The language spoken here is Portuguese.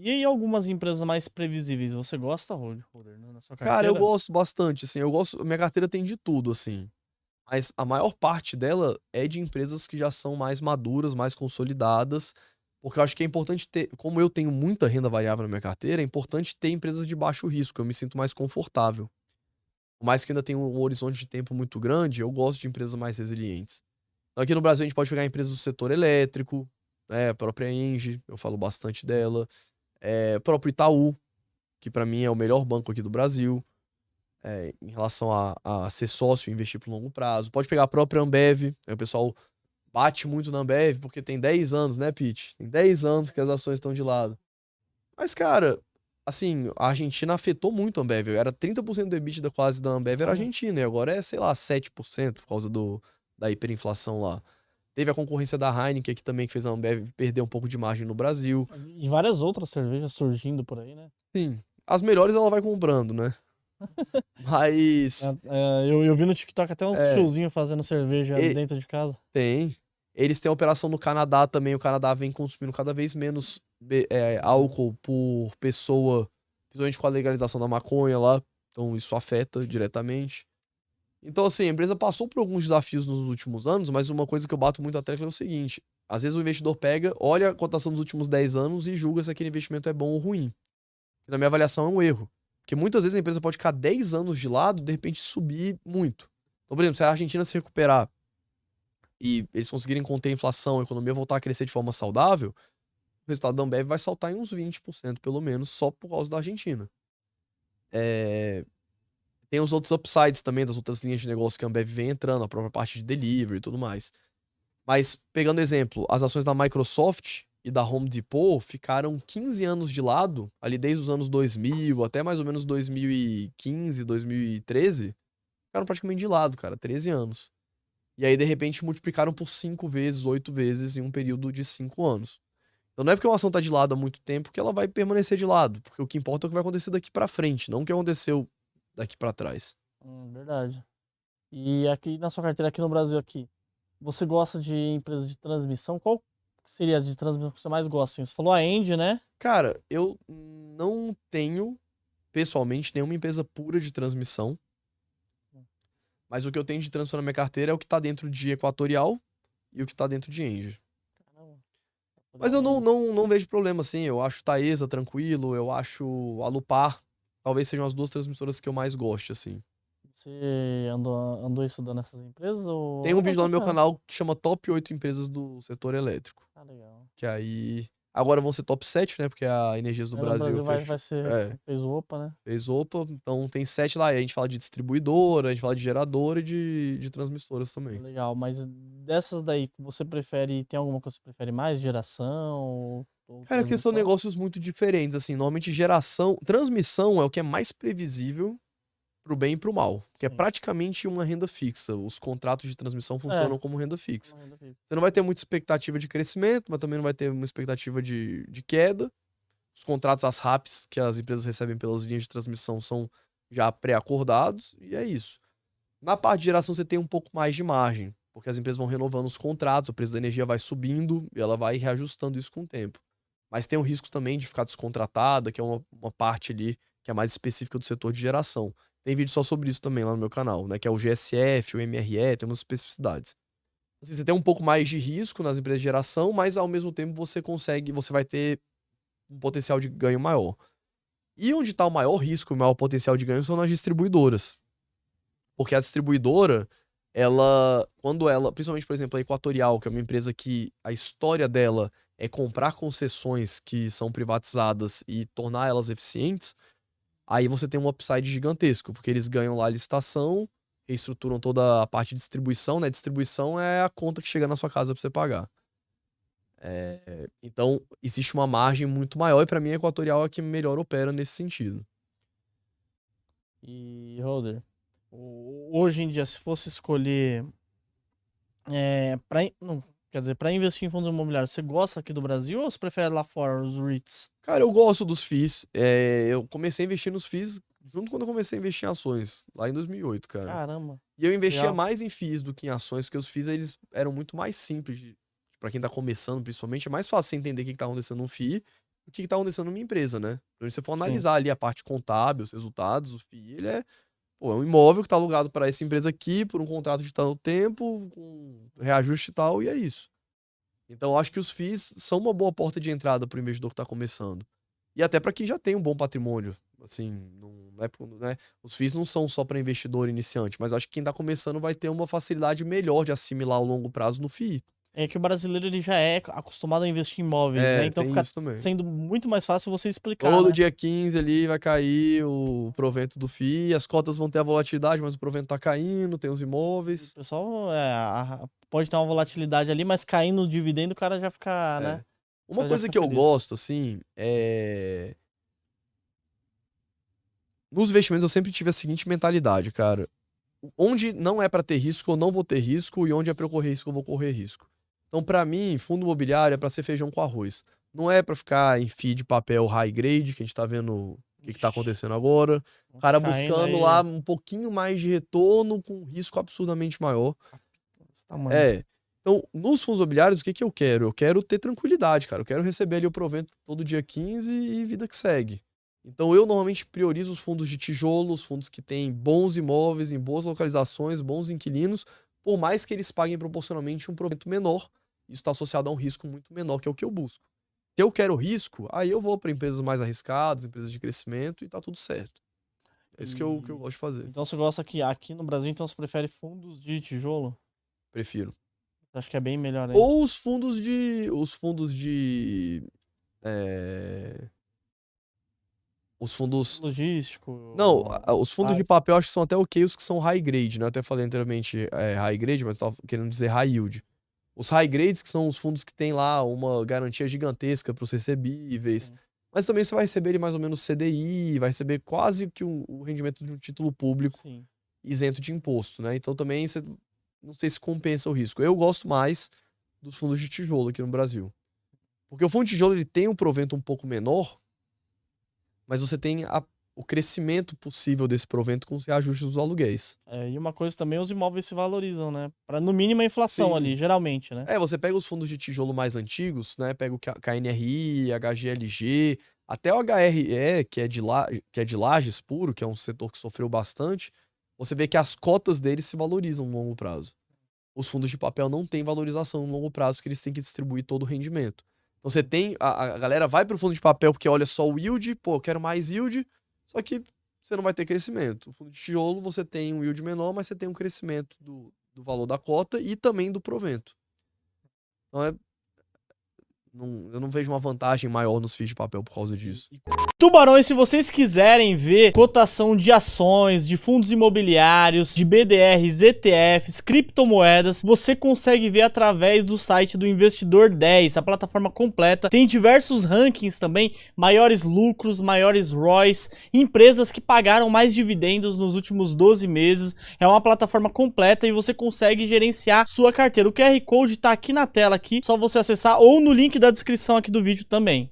E aí algumas empresas mais previsíveis, você gosta, Roder, na sua Cara, eu carteira? gosto bastante, assim, minha carteira tem de tudo, assim, mas a maior parte dela é de empresas que já são mais maduras, mais consolidadas, porque eu acho que é importante ter como eu tenho muita renda variável na minha carteira, é importante ter empresas de baixo risco, eu me sinto mais confortável. Por mais que ainda tenha um horizonte de tempo muito grande, eu gosto de empresas mais resilientes. Então, aqui no Brasil a gente pode pegar empresas do setor elétrico, né, a própria Engie, eu falo bastante dela, o próprio Itaú, que pra mim é o melhor banco aqui do Brasil, em relação a ser sócio e investir por longo prazo. Pode pegar a própria Ambev, o pessoal bate muito na Ambev porque tem 10 anos, né, Pete? Tem 10 anos que as ações estão de lado. Mas, cara, assim, a Argentina afetou muito a Ambev. Era 30% do EBITDA quase da Ambev era Caramba. Argentina, e agora é, sei lá, 7% por causa da hiperinflação lá. Teve a concorrência da Heineken aqui também, que fez a Ambev perder um pouco de margem no Brasil. E várias outras cervejas surgindo por aí, né? Sim, as melhores ela vai comprando, né? Mas, Eu vi no TikTok até uns é, tiozinhos fazendo cerveja e- dentro de casa. tem. Eles têm a operação no Canadá também. O Canadá vem consumindo cada vez menos álcool por pessoa, principalmente com a legalização da maconha lá. Então isso afeta diretamente. Então, assim, a empresa passou por alguns desafios nos últimos anos, mas uma coisa que eu bato muito a tecla é o seguinte: às vezes o investidor pega, olha a cotação dos últimos 10 anos e julga se aquele investimento é bom ou ruim. Na minha avaliação, é um erro. Porque muitas vezes a empresa pode ficar 10 anos de lado e de repente subir muito. Então, por exemplo, se a Argentina se recuperar e eles conseguirem conter a inflação, a economia voltar a crescer de forma saudável, o resultado da Ambev vai saltar em uns 20% pelo menos, só por causa da Argentina. É, Tem os outros upsides também das outras linhas de negócio que a Ambev vem entrando, a própria parte de delivery e tudo mais. Mas, pegando exemplo, as ações da Microsoft e da Home Depot ficaram 15 anos de lado, ali desde os anos 2000 até mais ou menos 2015, 2013, ficaram praticamente de lado, cara, 13 anos. E aí, de repente, multiplicaram por 5 vezes, 8 vezes em um período de 5 anos. Então não é porque uma ação tá de lado há muito tempo que ela vai permanecer de lado, porque o que importa é o que vai acontecer daqui pra frente, não o que aconteceu daqui pra trás. Verdade. E aqui na sua carteira, aqui no Brasil, aqui, você gosta de empresa de transmissão? Qual seria a de transmissão que você mais gosta? Assim? Você falou a Engie, né? Cara, eu não tenho, pessoalmente, nenhuma empresa pura de transmissão, mas o que eu tenho de transmissão na minha carteira é o que tá dentro de Equatorial e o que tá dentro de Engie. Caramba, Mas eu Equatorial Engie. não vejo problema, assim. Eu acho Taesa tranquilo, eu acho a Lupar. Talvez sejam as duas transmissoras que eu mais gosto, assim. Você andou estudando essas empresas Tem ou... um Ah, não, vídeo lá no meu fechado. canal que chama Top 8 empresas do setor elétrico. Ah, legal. Que aí. Agora vão ser top 7, né? Porque a Energias do Aí no Brasil Brasil vai ser, é, fez o OPA, né? fez OPA. Então tem 7 lá. E a gente fala de distribuidora, a gente fala de geradora e de transmissoras também. Legal, mas dessas daí, você prefere, tem alguma que você prefere mais? Geração ou Cara, porque são transmissão? negócios muito diferentes, assim. Normalmente geração. Transmissão é o que é mais previsível pro bem e pro mal, que é Sim. praticamente uma renda fixa. Os contratos de transmissão É, funcionam como renda fixa. uma renda fixa. Você não vai ter muita expectativa de crescimento, mas também não vai ter uma expectativa de queda. Os contratos, as RAPs que as empresas recebem pelas linhas de transmissão são já pré-acordados, e é isso. Na parte de geração, você tem um pouco mais de margem, porque as empresas vão renovando os contratos, o preço da energia vai subindo e ela vai reajustando isso com o tempo. Mas tem o risco também de ficar descontratada, que é uma parte ali que é mais específica do setor de geração. Tem vídeo só sobre isso também lá no meu canal, né? Que é o GSF, o MRE, tem umas especificidades. Assim, você tem um pouco mais de risco nas empresas de geração, mas ao mesmo tempo você vai ter um potencial de ganho maior. E onde está o maior risco, o maior potencial de ganho são nas distribuidoras. Porque a distribuidora, quando ela, principalmente, por exemplo, a Equatorial, que é uma empresa que a história dela é comprar concessões que são privatizadas e tornar elas eficientes, aí você tem um upside gigantesco, porque eles ganham lá a licitação, reestruturam toda a parte de distribuição, né? Distribuição é a conta que chega na sua casa para você pagar. Então, existe uma margem muito maior, e para mim a Equatorial é a que melhor opera nesse sentido. E, Holder, hoje em dia, se fosse escolher não, quer dizer, para investir em fundos imobiliários, você gosta aqui do Brasil ou você prefere lá fora, os REITs? Cara, eu gosto dos FIIs. Eu comecei a investir nos FIIs junto quando eu comecei a investir em ações, lá em 2008, cara. Caramba, E eu investia legal. mais em FIIs do que em ações, porque os FIIs eles eram muito mais simples para quem tá começando, principalmente, é mais fácil você entender o que tá acontecendo no FII o que tá acontecendo na minha empresa, né? Então, se você for Sim. analisar ali a parte contábil, os resultados, o FII, ele é um imóvel que tá alugado para essa empresa aqui por um contrato de tanto tempo, com reajuste e tal, e é isso. Então, eu acho que os FIIs são uma boa porta de entrada para o investidor que tá começando. E até para quem já tem um bom patrimônio. Assim, não é, né? Os FIIs não são só para investidor iniciante, mas acho que quem tá começando vai ter uma facilidade melhor de assimilar ao longo prazo no FII. É que o brasileiro ele já é acostumado a investir em imóveis, né? Então Tem fica isso também. sendo muito mais fácil você explicar, Todo né? dia 15 ali vai cair o provento do FII, as cotas vão ter a volatilidade, mas o provento tá caindo, tem os O imóveis. pessoal pode ter uma volatilidade ali, mas caindo o dividendo o cara já fica, É. né? Uma Já coisa fica que eu feliz. gosto, assim, é. Nos investimentos eu sempre tive a seguinte mentalidade, cara. Onde não é pra ter risco, eu não vou ter risco, e onde é pra eu correr risco, eu vou correr risco. Então, pra mim, fundo imobiliário é pra ser feijão com arroz. Não é pra ficar em FII de papel high grade, que a gente tá vendo o que tá acontecendo agora. O cara Caindo buscando aí, lá um pouquinho mais de retorno com risco absurdamente maior. esse tamanho. É. Então, nos fundos imobiliários, o que que eu quero? Eu quero ter tranquilidade, cara. Eu quero receber ali o provento todo dia 15 e vida que segue. Então, eu normalmente priorizo os fundos de tijolo, os fundos que têm bons imóveis, em boas localizações, bons inquilinos, por mais que eles paguem proporcionalmente um provento menor. Isso está associado a um risco muito menor, que é o que eu busco. Se eu quero risco, aí eu vou para empresas mais arriscadas, empresas de crescimento, e tá tudo certo. É isso que eu gosto de fazer. Então você gosta que aqui no Brasil, então você prefere fundos de tijolo? Prefiro. Acho que é bem melhor aí. Ou os fundos de. Os fundos de. Os fundos. Logístico. Não, os fundos de papel acho que são até ok os que são high grade, né? Eu até falei anteriormente high grade, mas eu tava querendo dizer high yield. Os high grades, que são os fundos que tem lá uma garantia gigantesca para os recebíveis. Sim. Mas também você vai receber ele mais ou menos CDI, vai receber quase que o rendimento de um título público Sim. isento de imposto, né? Então também você não sei se compensa o risco. Eu gosto mais dos fundos de tijolo aqui no Brasil. Porque o fundo de tijolo ele tem um provento um pouco menor, mas você tem o crescimento possível desse provento com os reajustes dos aluguéis. E uma coisa também, os imóveis se valorizam, né? Para no mínimo a inflação Sim. ali, geralmente, né? Você pega os fundos de tijolo mais antigos, né? Pega o KNRI, HGLG, até o HRE, que é de Lajes puro, que é um setor que sofreu bastante. Você vê que as cotas deles se valorizam no longo prazo. Os fundos de papel não têm valorização no longo prazo, porque eles têm que distribuir todo o rendimento. Então você tem. A galera vai pro fundo de papel porque olha só o yield, pô, eu quero mais yield, só que você não vai ter crescimento. O fundo de tijolo você tem um yield menor, mas você tem um crescimento do valor da cota e também do provento. Então eu não vejo uma vantagem maior nos FIIs de papel por causa disso. Tubarões, se vocês quiserem ver cotação de ações, de fundos imobiliários, de BDRs, ETFs, criptomoedas, você consegue ver através do site do Investidor 10, a plataforma completa. Tem diversos rankings também, maiores lucros, maiores ROIs, empresas que pagaram mais dividendos nos últimos 12 meses. É uma plataforma completa e você consegue gerenciar sua carteira. O QR Code tá aqui na tela, aqui, só você acessar ou no link da descrição aqui do vídeo também.